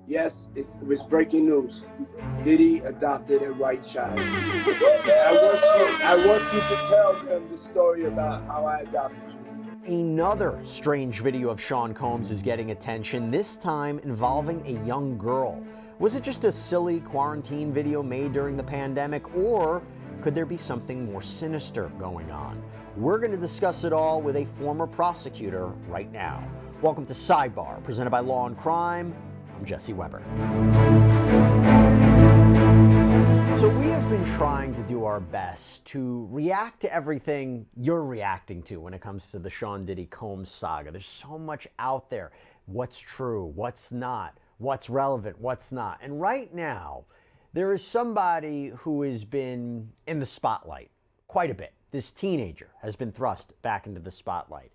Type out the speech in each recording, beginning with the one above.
Yes, it was breaking news. Diddy adopted a white child. I want you to tell them the story about how I adopted you. Another strange video of Sean Combs is getting attention, this time involving a young girl. Was it just a silly quarantine video made during the pandemic, or could there be something more sinister going on? We're going to discuss it all with a former prosecutor right now. Welcome to Sidebar, presented by Law&Crime. I'm Jesse Weber. So we have been trying to do our best to react to everything you're reacting to when it comes to the Sean Diddy Combs saga. There's so much out there. What's true? What's not? What's relevant? What's not? And right now, there is somebody who has been in the spotlight quite a bit. This teenager has been thrust back into the spotlight.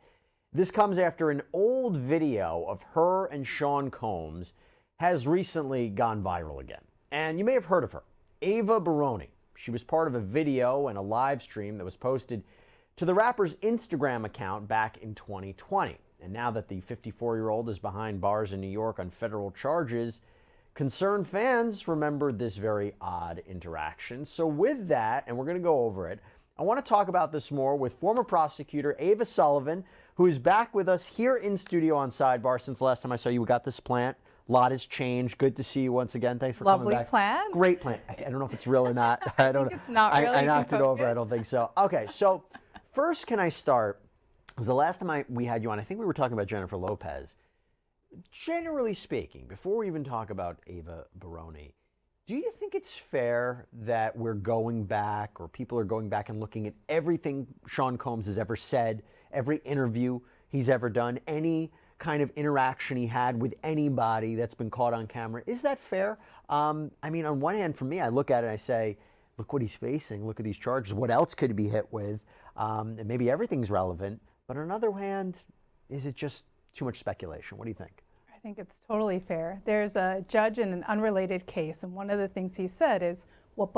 This comes after an old video of her and Sean Combs has recently gone viral again. And you may have heard of her, Ava Baron. She was part of a video and a live stream that was posted to the rapper's Instagram account back in 2020. And now that the 54-year-old is behind bars in New York on federal charges, concerned fans remembered this very odd interaction. So with that, and we're going to go over it, I want to talk about this more with former prosecutor Ava Sullivan, who is back with us here in studio on Sidebar. Since the last time I saw you, we got this plant. A lot has changed. Good to see you once again. Thanks for coming back. Lovely plant. Great plant. I don't know if it's real or not. I don't know. It's not really. I knocked it over. I don't think so. Okay, so first, can I start? Because the last time we had you on, I think we were talking about Jennifer Lopez. Generally speaking, before we even talk about Ava Baron, do you think it's fair that we're going back, or people are going back and looking at everything Sean Combs has ever said, every interview he's ever done, any kind of interaction he had with anybody that's been caught on camera? Is that fair? I mean, on one hand, for me, I look at it and I say, look what he's facing, look at these charges, what else could he be hit with? And maybe everything's relevant. But on the other hand, is it just too much speculation? What do you think? I think it's totally fair. There's a judge in an unrelated case, and one of the things he said is what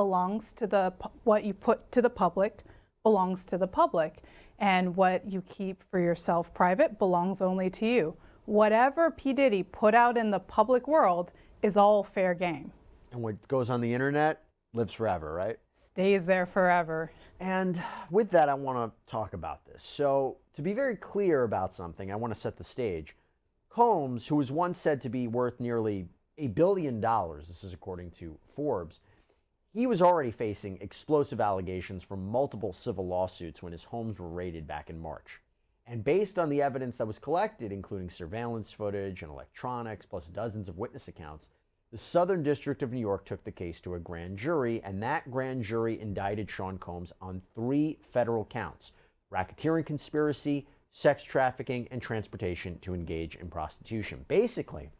you put to the public belongs to the public, and what you keep for yourself private belongs only to you. Whatever P. Diddy put out in the public world is all fair game. And what goes on the internet lives forever, right? Stays there forever. And with that, I want to talk about this. So to be very clear about something, I want to set the stage. Combs, who was once said to be worth nearly $1 billion, this is according to Forbes, he was already facing explosive allegations from multiple civil lawsuits when his homes were raided back in March. And based on the evidence that was collected, including surveillance footage and electronics, plus dozens of witness accounts, the Southern District of New York took the case to a grand jury, and that grand jury indicted Sean Combs on 3 federal counts: racketeering conspiracy, sex trafficking, and transportation to engage in prostitution. Basically,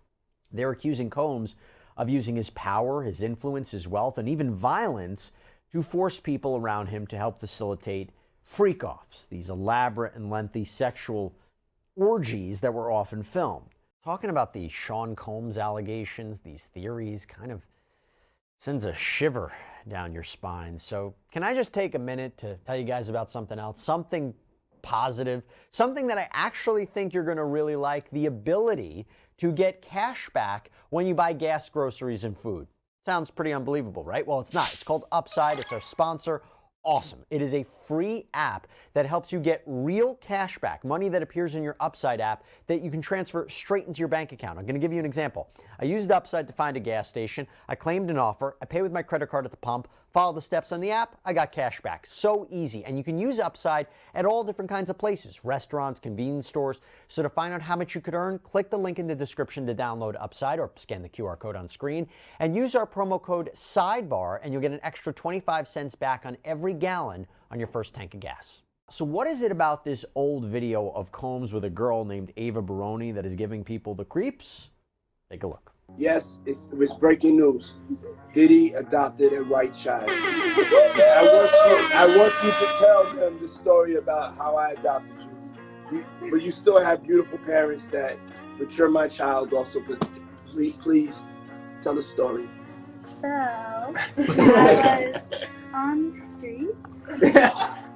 they're accusing Combs of using his power, his influence, his wealth, and even violence to force people around him to help facilitate freak-offs, these elaborate and lengthy sexual orgies that were often filmed. Talking about the Sean Combs allegations, these theories, kind of sends a shiver down your spine. So can I just take a minute to tell you guys about something else, something positive, something that I actually think you're going to really like: the ability to get cash back when you buy gas, groceries, and food. Sounds pretty unbelievable, right? Well, it's not. It's called Upside. It's our sponsor. Awesome. It is a free app that helps you get real cash back, money that appears in your Upside app that you can transfer straight into your bank account. I'm going to give you an example. I used Upside to find a gas station. I claimed an offer. I pay with my credit card at the pump. Follow the steps on the app. I got cash back. So easy. And you can use Upside at all different kinds of places: restaurants, convenience stores. So to find out how much you could earn, click the link in the description to download Upside, or scan the QR code on screen and use our promo code SIDEBAR, and you'll get an extra 25 cents back on every gallon on your first tank of gas. So what is it about this old video of Combs with a girl named Ava Baron that is giving people the creeps? Take a look. Yes, it was breaking news. Diddy adopted a white child. I want you to tell them the story about how I adopted you. But you still have beautiful parents but you're my child also. But please tell the story. So, I was on the streets,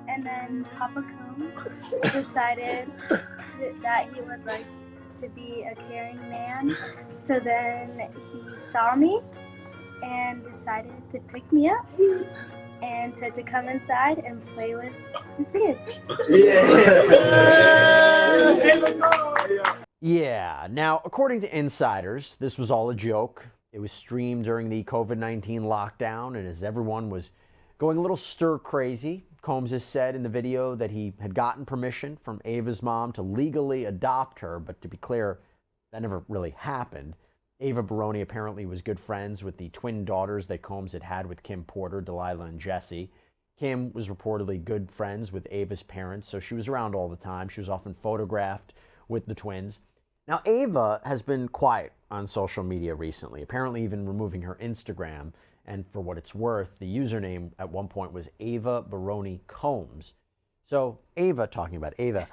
and then Papa Combs decided that he would like to be a caring man. So then he saw me and decided to pick me up and said to come inside and play with his kids. Yeah. Now, according to insiders, this was all a joke. It was streamed during the COVID-19 lockdown, and as everyone was going a little stir crazy, Combs has said in the video that he had gotten permission from Ava's mom to legally adopt her, but to be clear, that never really happened. Ava Baron apparently was good friends with the twin daughters that Combs had had with Kim Porter, Delilah and Jessie. Kim was reportedly good friends with Ava's parents, so she was around all the time. She was often photographed with the twins. Now, Ava has been quiet on social media recently, apparently even removing her Instagram. And for what it's worth, the username at one point was Ava Baron Combs. So Ava, talking about Ava,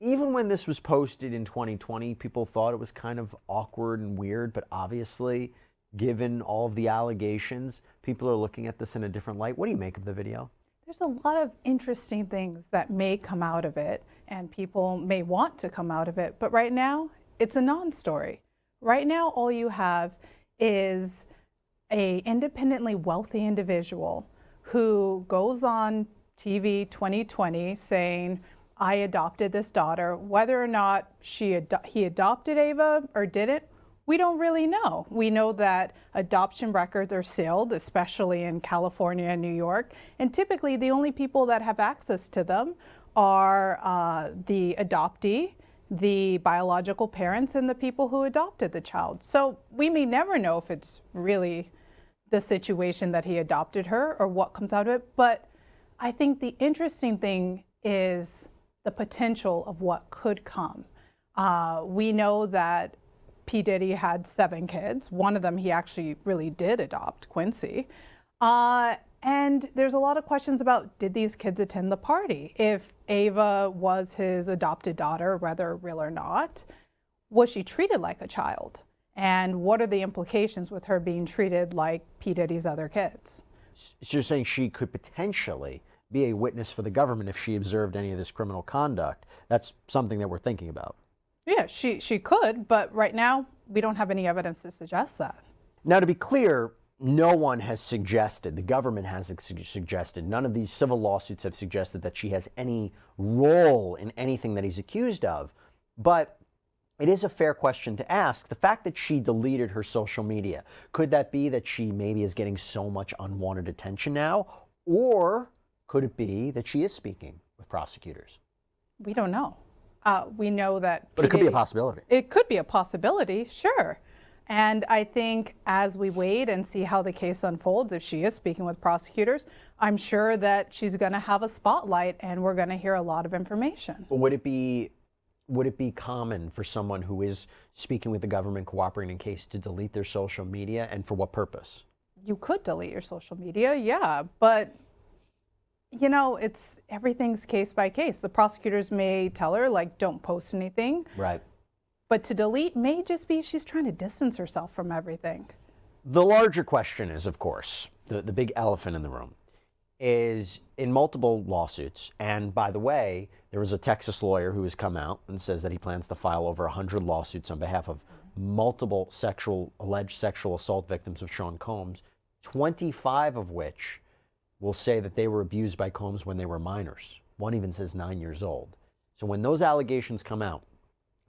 even when this was posted in 2020, people thought it was kind of awkward and weird, but obviously, given all of the allegations, people are looking at this in a different light. What do you make of the video? There's a lot of interesting things that may come out of it, and people may want to come out of it, but right now, it's a non-story. Right now, all you have is an independently wealthy individual who goes on TV 2020 saying, I adopted this daughter. Whether or not he adopted Ava or didn't, we don't really know. We know that adoption records are sealed, especially in California and New York, and typically the only people that have access to them are the adoptee, the biological parents, and the people who adopted the child. So we may never know if it's really the situation that he adopted her or what comes out of it, but I think the interesting thing is the potential of what could come. We know that P. Diddy had 7 kids. One of them he actually really did adopt, Quincy. And there's a lot of questions about, did these kids attend the party? If Ava was his adopted daughter, whether real or not, was she treated like a child? And what are the implications with her being treated like P. Diddy's other kids? So you're saying she could potentially be a witness for the government if she observed any of this criminal conduct. That's something that we're thinking about. Yeah, she could, but right now we don't have any evidence to suggest that. Now, to be clear, no one has suggested, the government hasn't suggested, none of these civil lawsuits have suggested that she has any role in anything that he's accused of. But it is a fair question to ask. The fact that she deleted her social media, could that be that she maybe is getting so much unwanted attention now? Or could it be that she is speaking with prosecutors? We don't know. We know that. But it could be a possibility. It could be a possibility, sure. And I think as we wait and see how the case unfolds, if she is speaking with prosecutors, I'm sure that she's going to have a spotlight and we're going to hear a lot of information. But would it be common for someone who is speaking with the government, cooperating in case, to delete their social media, and for what purpose? You could delete your social media, yeah, but you know, everything's case by case. The prosecutors may tell her, like, don't post anything. Right. But to delete may just be she's trying to distance herself from everything. The larger question is, of course, the big elephant in the room, is in multiple lawsuits, and by the way, there was a Texas lawyer who has come out and says that he plans to file over 100 lawsuits on behalf of multiple alleged sexual assault victims of Sean Combs, 25 of which will say that they were abused by Combs when they were minors. One even says 9 years old. So when those allegations come out,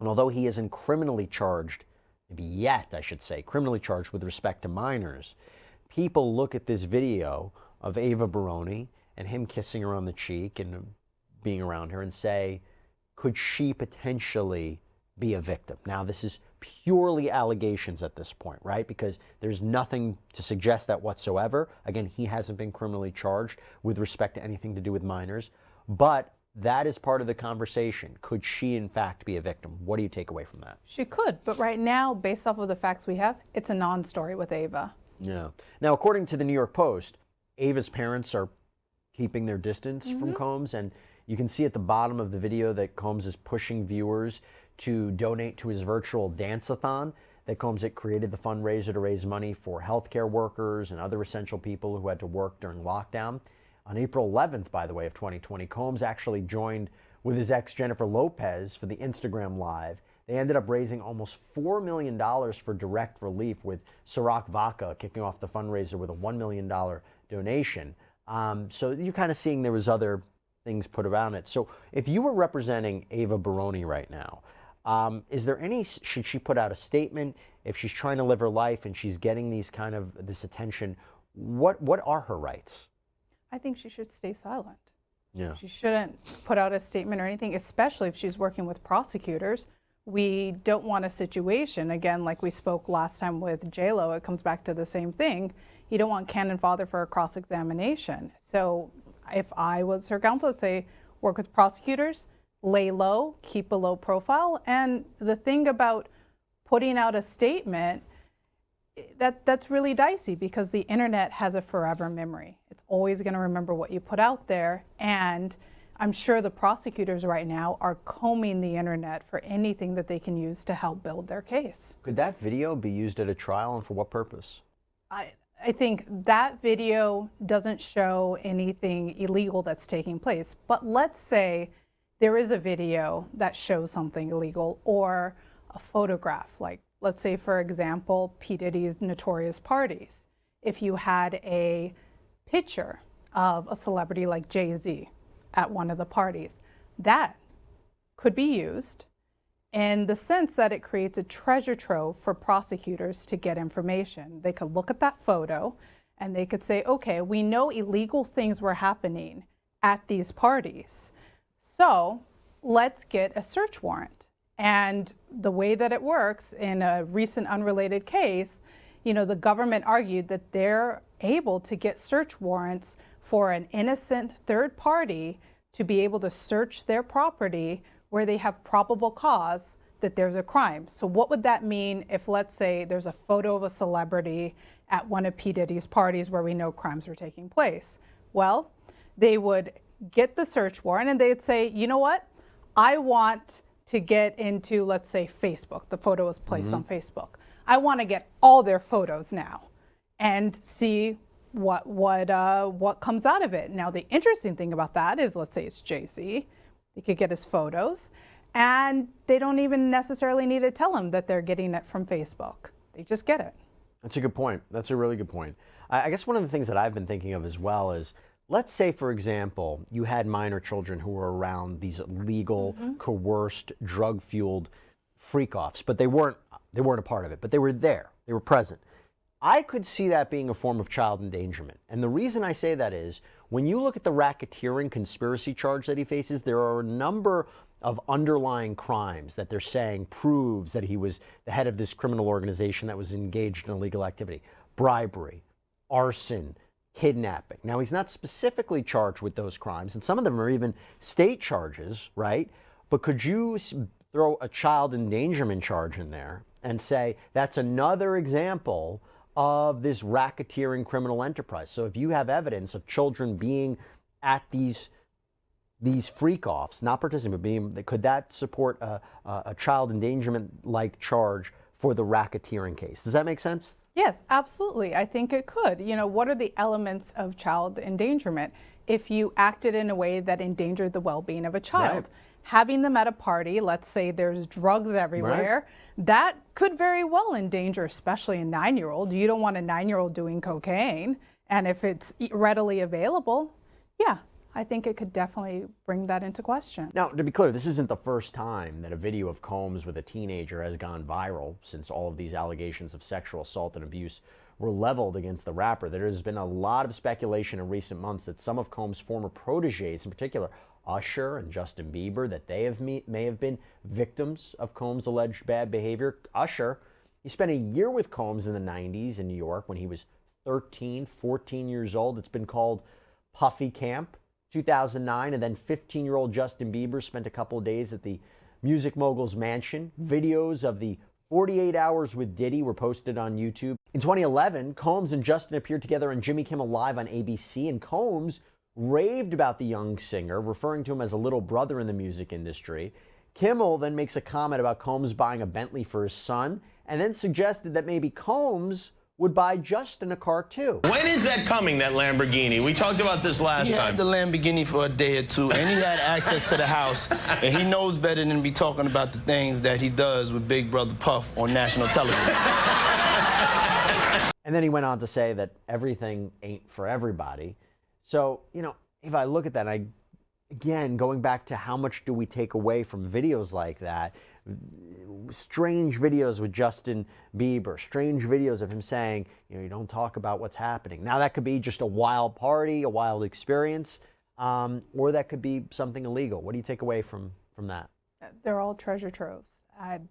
and although he isn't criminally charged, maybe yet I should say, criminally charged with respect to minors, people look at this video of Ava Baron and him kissing her on the cheek and being around her and say, could she potentially be a victim? Now, this is purely allegations at this point, right? Because there's nothing to suggest that whatsoever. Again, he hasn't been criminally charged with respect to anything to do with minors, but that is part of the conversation. Could she, in fact, be a victim? What do you take away from that? She could, but right now, based off of the facts we have, it's a non-story with Ava. Yeah. Now, according to the New York Post, Ava's parents are keeping their distance from Combs, and you can see at the bottom of the video that Combs is pushing viewers to donate to his virtual dance-a-thon that Combs had created, the fundraiser to raise money for healthcare workers and other essential people who had to work during lockdown. On April 11th, by the way, of 2020, Combs actually joined with his ex Jennifer Lopez for the Instagram Live. They ended up raising almost $4 million for direct relief, with Ciroc Vodka kicking off the fundraiser with a $1 million donation. So you're kind of seeing there was other things put around it. So if you were representing Ava Baron right now, is there any, should she put out a statement if she's trying to live her life and she's getting this attention? What are her rights? I think she should stay silent. Yeah. She shouldn't put out a statement or anything, especially if she's working with prosecutors. We don't want a situation, again, like we spoke last time with J-Lo, it comes back to the same thing. You don't want cannon fodder for a cross-examination. So if I was her counsel, I'd say work with prosecutors, lay low, keep a low profile. And the thing about putting out a statement, that's really dicey, because the internet has a forever memory. It's always going to remember what you put out there. And I'm sure the prosecutors right now are combing the internet for anything that they can use to help build their case. Could that video be used at a trial, and for what purpose? I think that video doesn't show anything illegal that's taking place. But let's say there is a video that shows something illegal, or a photograph. Like, let's say, for example, P. Diddy's notorious parties. If you had a picture of a celebrity like Jay-Z at one of the parties, that could be used in the sense that it creates a treasure trove for prosecutors to get information. They could look at that photo and they could say, okay, we know illegal things were happening at these parties, so let's get a search warrant. And the way that it works in a recent unrelated case, you know, the government argued that they're able to get search warrants for an innocent third party to be able to search their property where they have probable cause that there's a crime. So what would that mean if, let's say, there's a photo of a celebrity at one of P. Diddy's parties where we know crimes were taking place? Well, they would get the search warrant and they'd say, you know what? I want to get into, let's say, Facebook. The photo was placed on Facebook. I want to get all their photos now and see what comes out of it. Now, the interesting thing about that is, let's say it's Jay-Z, they could get his photos, and they don't even necessarily need to tell him that they're getting it from Facebook. They just get it. That's a good point. That's a really good point. I guess one of the things that I've been thinking of as well is, let's say, for example, you had minor children who were around these illegal, coerced, drug-fueled freak-offs, but they weren't a part of it, but they were there. They were present. I could see that being a form of child endangerment. And the reason I say that is, when you look at the racketeering conspiracy charge that he faces, there are a number of underlying crimes that they're saying proves that he was the head of this criminal organization that was engaged in illegal activity. Bribery, arson, kidnapping. Now, he's not specifically charged with those crimes, and some of them are even state charges, right? But could you throw a child endangerment charge in there and say that's another example of this racketeering criminal enterprise? So if you have evidence of children being at these freak-offs, not participating, but could that support a child endangerment-like charge for the racketeering case? Does that make sense? Yes, absolutely. I think it could. You know, what are the elements of child endangerment? If you acted in a way that endangered the well-being of a child. Right. Having them at a party, let's say there's drugs everywhere, that could very well endanger, especially a 9-year-old. You don't want a 9-year-old doing cocaine. And if it's readily available, yeah, I think it could definitely bring that into question. Now, to be clear, this isn't the first time that a video of Combs with a teenager has gone viral since all of these allegations of sexual assault and abuse were leveled against the rapper. There has been a lot of speculation in recent months that some of Combs' former proteges, in particular Usher and Justin Bieber, that they may have been victims of Combs' alleged bad behavior. Usher, he spent a year with Combs in the 90s in New York when he was 13, 14 years old. It's been called Puffy Camp. 2009, and then 15-year-old Justin Bieber spent a couple of days at the music mogul's mansion. Videos of the 48 Hours with Diddy were posted on YouTube. In 2011, Combs and Justin appeared together on Jimmy Kimmel Live on ABC, and Combs raved about the young singer, referring to him as a little brother in the music industry. Kimmel then makes a comment about Combs buying a Bentley for his son, and then suggested that maybe Combs would buy Justin a car too. When is that coming, that Lamborghini? We talked about this last He time. had the Lamborghini for a day or two, and he had access to the house, and he knows better than to be talking about the things that he does with Big Brother Puff on national television. And then he went on to say that everything ain't for everybody. So, you know, if I look at that, again, going back to how much do we take away from videos like that, strange videos with Justin Bieber, strange videos of him saying, you know, you don't talk about what's happening. Now that could be just a wild party, a wild experience, or that could be something illegal. What do you take away from that? They're all treasure troves.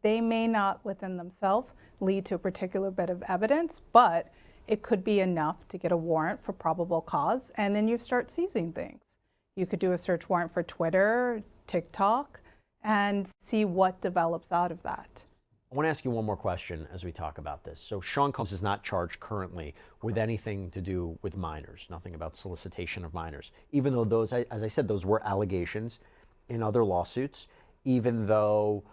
They may not within themselves lead to a particular bit of evidence, but it could be enough to get a warrant for probable cause, and then you start seizing things. You could do a search warrant for Twitter, TikTok, and see what develops out of that. I want to ask you one more question as we talk about this. So Sean Combs is not charged currently with anything to do with minors, nothing about solicitation of minors, even though those, as I said, those were allegations in other lawsuits, even though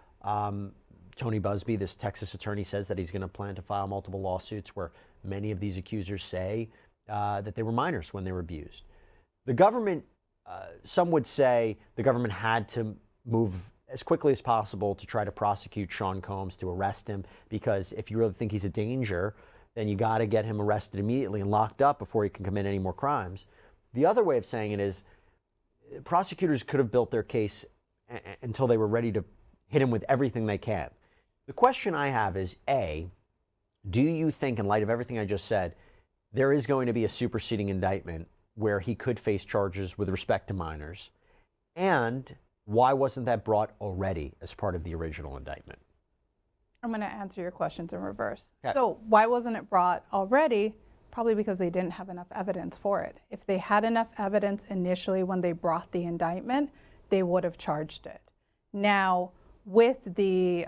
Tony Busby, this Texas attorney, says that he's going to plan to file multiple lawsuits where many of these accusers say that they were minors when they were abused. The government, some would say the government had to move as quickly as possible to try to prosecute Sean Combs, to arrest him, because if you really think he's a danger, then you got to get him arrested immediately and locked up before he can commit any more crimes. The other way of saying it is prosecutors could have built their case until they were ready to hit him with everything they can. The question I have is, A, do you think, in light of everything I just said, there is going to be a superseding indictment where he could face charges with respect to minors? And why wasn't that brought already as part of the original indictment? I'm going to answer your questions in reverse. Okay. So why wasn't it brought already? Probably because they didn't have enough evidence for it. If they had enough evidence initially when they brought the indictment, they would have charged it. Now, with the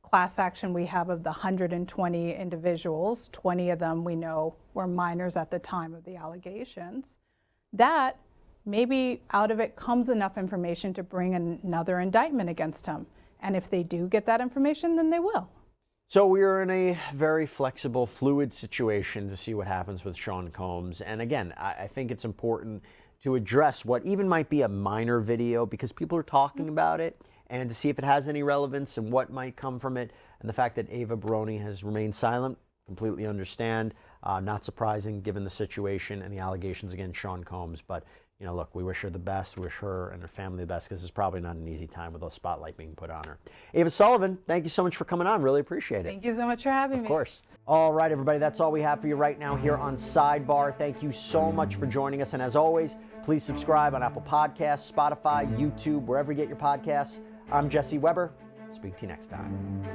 class action we have of the 120 individuals, 20 of them we know were minors at the time of the allegations, that maybe out of it comes enough information to bring another indictment against him. And if they do get that information, then they will. So we're in a very flexible, fluid situation to see what happens with Sean Combs. And again, I think it's important to address what even might be a minor video, because people are talking about it, and to see if it has any relevance and what might come from it. And the fact that Ava Baron has remained silent, completely understand. Not surprising given the situation and the allegations against Sean Combs. But, you know, look, we wish her the best. We wish her and her family the best, because it's probably not an easy time with a spotlight being put on her. Ava Sullivan, thank you so much for coming on. Really appreciate it. Thank you so much for having me. Of course. All right, everybody, that's all we have for you right now here on Sidebar. Thank you so much for joining us. And as always, please subscribe on Apple Podcasts, Spotify, YouTube, wherever you get your podcasts. I'm Jesse Weber. Speak to you next time.